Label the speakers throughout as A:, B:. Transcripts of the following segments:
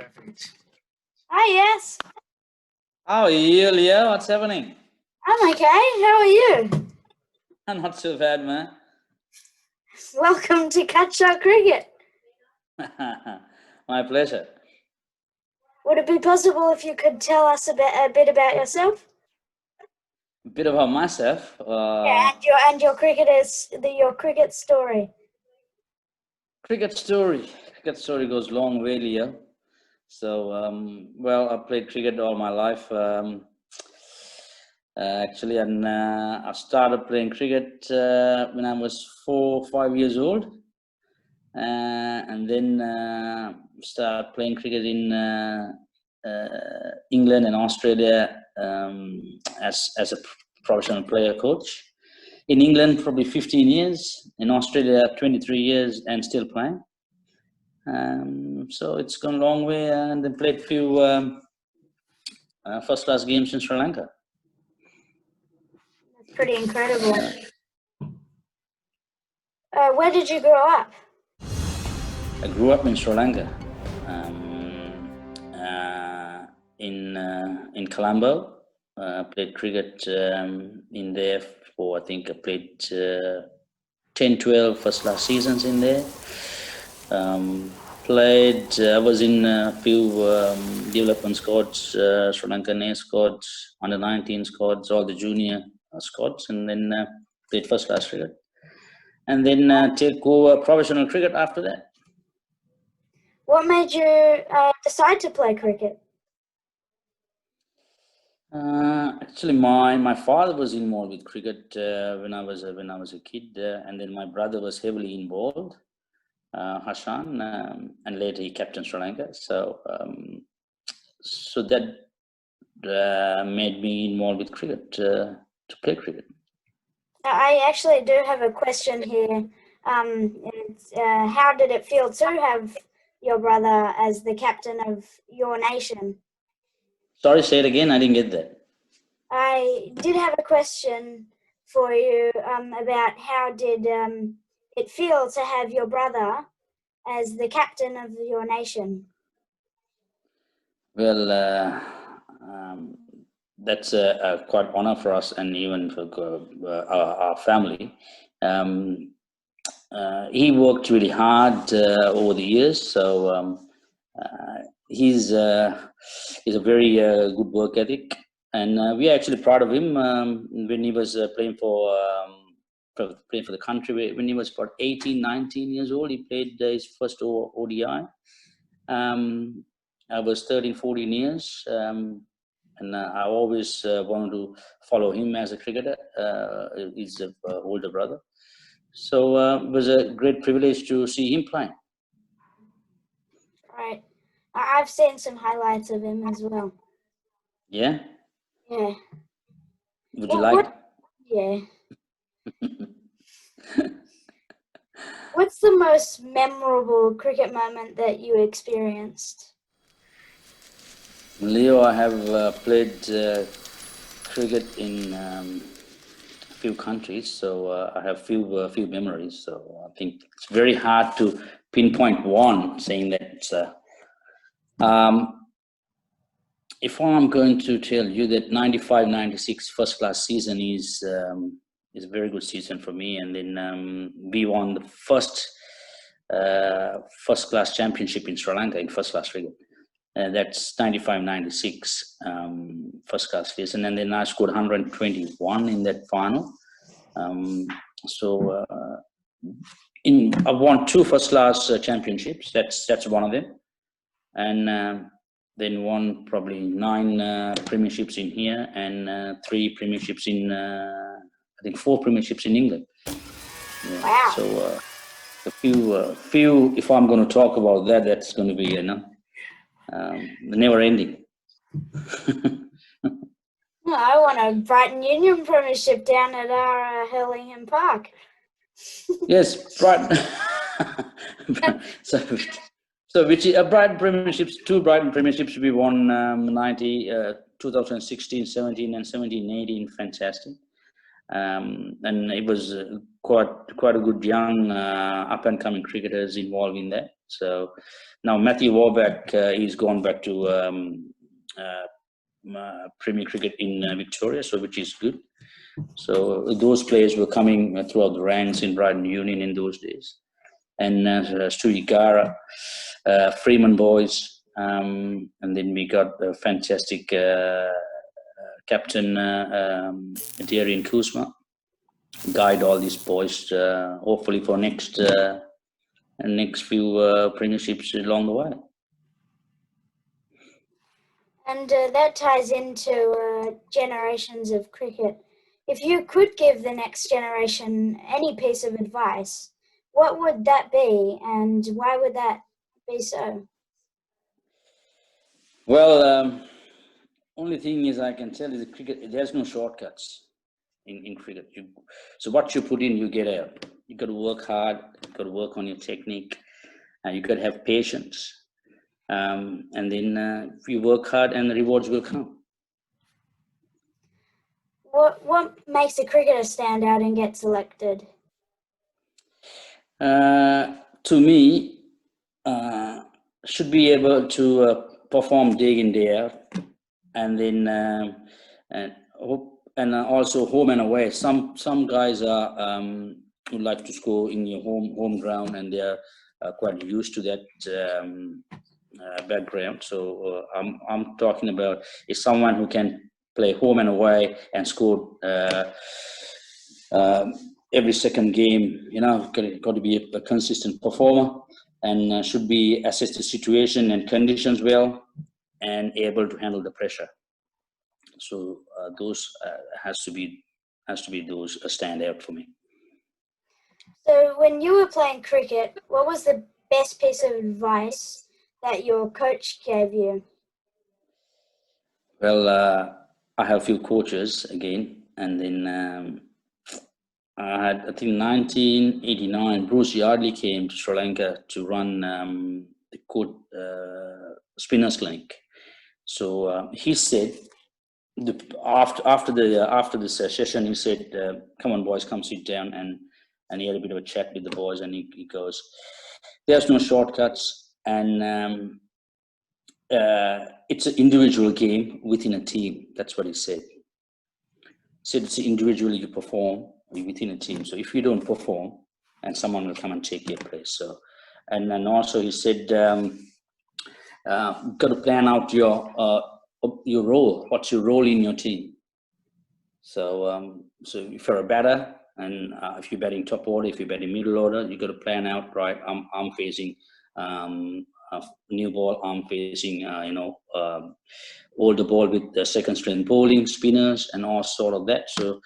A: Perfect.
B: Hi, yes.
C: How are you, Leo? What's happening?
B: I'm okay. How are you?
C: I'm not so bad, man.
B: Welcome to CutShotCricket.
C: My pleasure.
B: Would it be possible if you could tell us a bit about yourself?
C: A bit about myself.
B: And your your cricket story.
C: Cricket story. Cricket story goes long way, Leo. So, well, I played cricket all my life. Actually, and I started playing cricket when I was 4 or 5 years old, and then started playing cricket in England and Australia as a professional player coach. In England, probably 15 years. In Australia, 23 years, and still playing. So it's gone a long way, and then played a few first-class games in Sri Lanka.
B: That's pretty incredible. Where did you grow up?
C: I grew up in Sri Lanka, in Colombo. Played cricket in there for, I think I played 10, 12 first-class seasons in there. I was in a few development squads, Sri Lankan A squads, under 19 squads, all the junior squads, and then played first-class cricket. And then take over professional cricket after that.
B: What made you decide to play cricket?
C: Actually, my father was involved with cricket when I was a kid, and then my brother was heavily involved, Hashan, and later he captained Sri Lanka. So that made me involved with cricket to play cricket.
B: I actually do have a question here. How did it feel to have your brother as the captain of your nation?
C: Sorry, say it again. I didn't get that.
B: I did have a question for you about how did it feel to have your brother as the captain of your nation?
C: Well, that's a quite honor for us, and even for our family. He worked really hard over the years, so he's a very good work ethic, and we are actually proud of him. When he was playing for the country, when he was about 18, 19 years old, he played his first ODI. I was 13, 14 years, and I always wanted to follow him as a cricketer. He's an older brother. So it was a great privilege to see him playing.
B: Right. I've seen some highlights of him as well.
C: Yeah?
B: Yeah.
C: Would you like?
B: Yeah. What's the most memorable cricket moment that you experienced?
C: Leo, I have played cricket in a few countries, so I have few memories. So I think it's very hard to pinpoint one, saying that it's if I'm going to tell you that 95-96 first-class season is a very good season for me, and then we won the first-class championship in Sri Lanka in first-class cricket. That's 95-96 first-class season, and then I scored 121 in that final. I've won 2 first-class championships. That's one of them, and then won probably 9 premierships in here, and 3 premierships in I think 4 premierships in England. Yeah.
B: Wow.
C: So a few. If I'm going to talk about that, that's going to be never ending.
B: I won a Brighton Union premiership down at our Hurlingham Park.
C: Yes, Brighton. So which Brighton premierships, 2 Brighton premierships we won 2016, 17, and 17, 18. Fantastic. And it was quite a good young up and coming cricketers involved in that. So now Matthew Warback, he's gone back to Premier Cricket in Victoria, so which is good. So those players were coming throughout the ranks in Brighton Union in those days, and Stewie Gara, Freeman boys, and then we got a fantastic captain Darian Kuzma, guide all these boys hopefully for next few premierships along the way.
B: And that ties into generations of cricket. If you could give the next generation any piece of advice, what would that be, and why would that be so?
C: Well, only thing is I can tell you the cricket, there's no shortcuts in cricket. So what you put in, you get out. You got to work hard. You got to work on your technique, and you got to have patience. And then if you work hard, and the rewards will come.
B: What makes a cricketer stand out and get selected?
C: To me, should be able to perform day in day out, and then and also home and away. Some guys are would like to score in your home ground, and they are quite used to that background. So I'm talking about is someone who can play home and away and score every second game. You know, got to be a consistent performer, and should be assess the situation and conditions well, and able to handle the pressure. So those has to be those stand out for me.
B: So when you were playing cricket, what was the best piece of advice that your coach gave you?
C: Well, I have a few coaches again, and then I had, I think, 1989, Bruce Yardley came to Sri Lanka to run the spinners clinic. So he said, after the session, he said, "Come on, boys, come sit down," and he had a bit of a chat with the boys, and he goes, "There's no shortcuts, and it's an individual game within a team." That's what he said. He said it's individually you perform within a team. So if you don't perform, and someone will come and take your place. So, and then also he said, got to plan out your role. What's your role in your team? So, so if you're a batter, and if you're batting top order, if you're batting middle order, you got to plan out, right? I'm facing new ball. I'm facing older ball with the second strength bowling, spinners, and all sort of that. So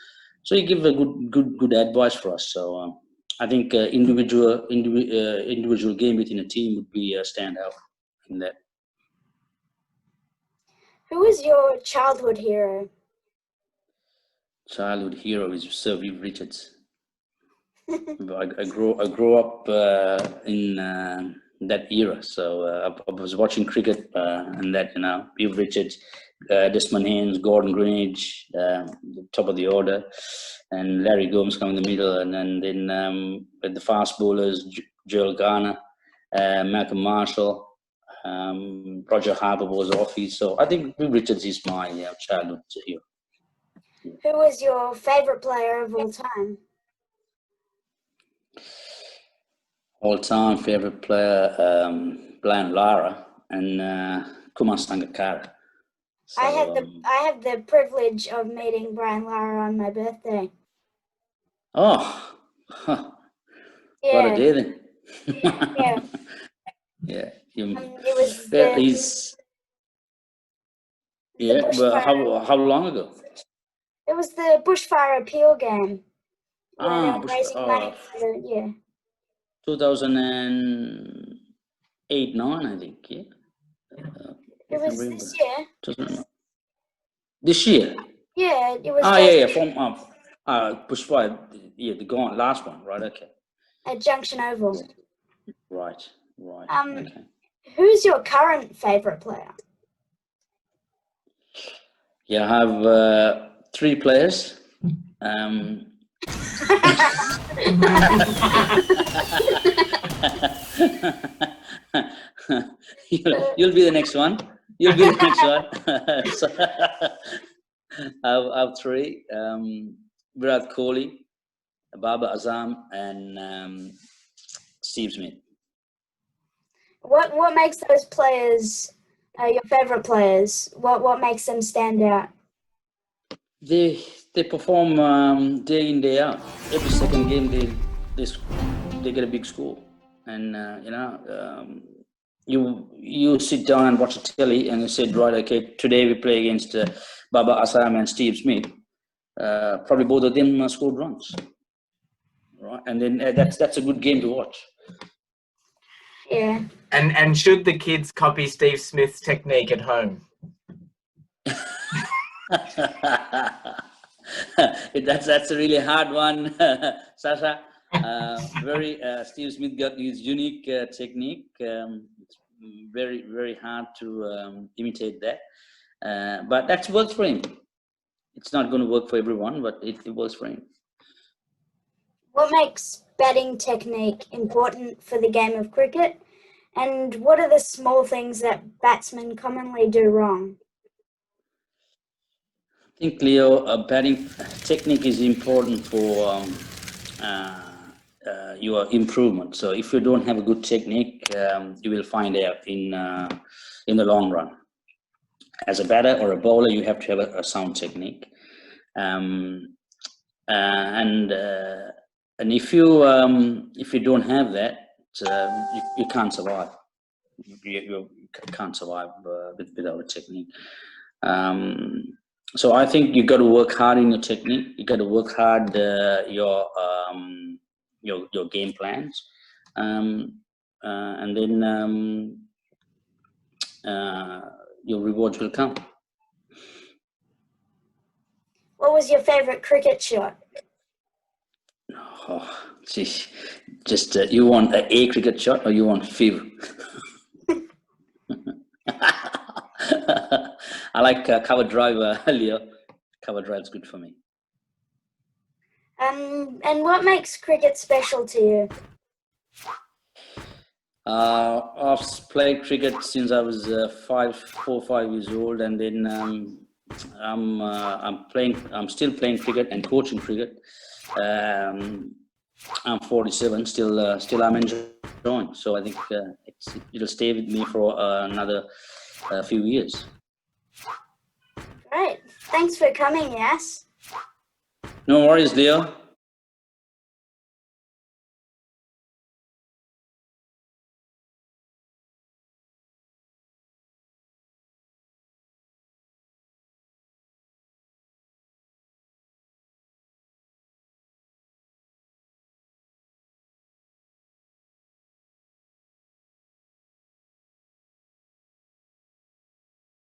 C: you give a good advice for us. So I think individual game within a team would be a standout in that.
B: Who was your childhood hero?
C: Childhood hero is Sir Viv Richards. I grew up in that era, so I was watching cricket and that, you know, Viv Richards, Desmond Haynes, Gordon Greenidge, the top of the order, and Larry Gomes coming in the middle, and then with the fast bowlers, Joel Garner, Malcolm Marshall, Roger Harper was offie. So I think Viv Richards is my childhood hero.
B: Who was your favourite player of all time?
C: All-time favourite player, Brian Lara and Kumar Sangakkara. So,
B: I had the privilege of meeting Brian Lara on my birthday.
C: Oh, huh.
B: Yeah.
C: What a day then!
B: Yeah.
C: Yeah.
B: It was
C: Well, how long ago?
B: It was the bushfire appeal game. Where they were raising money for the, yeah.
C: 2008-9, I think. Yeah.
B: It was this year.
C: This year.
B: Yeah, it was.
C: Yeah. From bushfire. Yeah, the last one, right? Okay.
B: At Junction Oval.
C: Right. Okay.
B: Who's your current favourite player?
C: Yeah, I have 3 players. You'll be the next one. You'll be the next one. So, I've three: Virat Kohli, Babar Azam, and Steve Smith.
B: What makes those players your favorite players? What makes them stand out?
C: They perform day in day out. Every second game they get a big score, and you sit down and watch a telly and you said, right, okay, today we play against Baba Assam and Steve Smith. Probably both of them scored runs, right? And then that's a good game to watch.
B: Yeah.
A: And should the kids copy Steve Smith's technique at home?
C: That's a really hard one, Sasha. Steve Smith got his unique technique. It's very hard to imitate that, but that works for him. It's not going to work for everyone, but it works for him.
B: What makes batting technique important for the game of cricket? And what are the small things that batsmen commonly do wrong?
C: I think, Leo, batting technique is important for your improvement. So if you don't have a good technique, you will find out in the long run. As a batter or a bowler, you have to have a sound technique. And if you don't have that, you can't survive. You can't survive without a technique. So I think you got to work hard in your technique. You got to work hard your game plans, and then your rewards will come.
B: What was your favorite cricket shot?
C: Oh, geez. Just you want a cricket shot or you want FIV? I like cover drive, Leo. Cover drive's good for me.
B: And what makes cricket special to you?
C: I've played cricket since I was 4 or 5 years old, and then I'm still playing cricket and coaching cricket. I'm 47, still I'm enjoying. So I think it'll stay with me for another few years.
B: Great. Thanks for coming, Yas.
C: No worries, Leo.